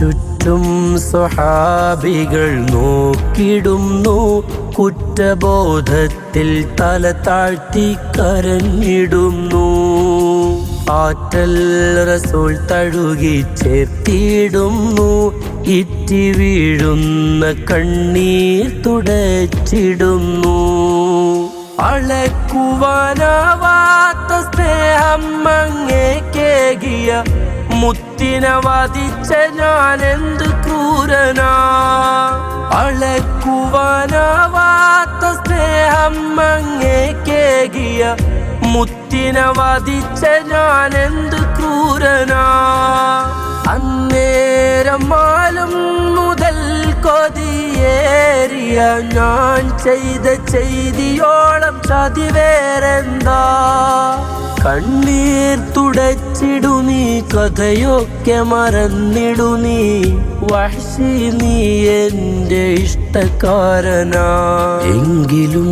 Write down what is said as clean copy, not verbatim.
ചുറ്റും സ്വഹാബികൾ നോക്കിടുന്നു, കുറ്റബോധത്തിൽ തല താഴ്ത്തി കരഞ്ഞിടുന്നു. ആറ്റൽ റസൂൽ തഴുകി ചേർത്തിടുന്നു, ഇറ്റി വീഴുന്ന കണ്ണീർ തുടച്ചിടുന്നു. അളക്കുവാനാവാത്ത സ്നേഹം അങ്ങേക്കേകിയ മുത്തിനെ വധിച്ച ഞാൻ എന്ത് ക്രൂരനാ. അളക്കുവാനാവാത്ത സ്നേഹം അങ്ങേക്കേകിയ മുത്തിനെ വധിച്ച ഞാൻ എന്ത് ക്രൂരനാ. അന്നേരം മാലും മുതൽ കൊതിയേറിയ ഞാൻ ചെയ്ത ചെയ്തിയോളം ചതി വേറെന്താ. കണ്ണീർ തുടച്ചിടു നീ, കഥയൊക്കെ മറന്നിടു നീ, വഹ്ശി നീ എൻ്റെ ഇഷ്ടക്കാരനാ. എങ്കിലും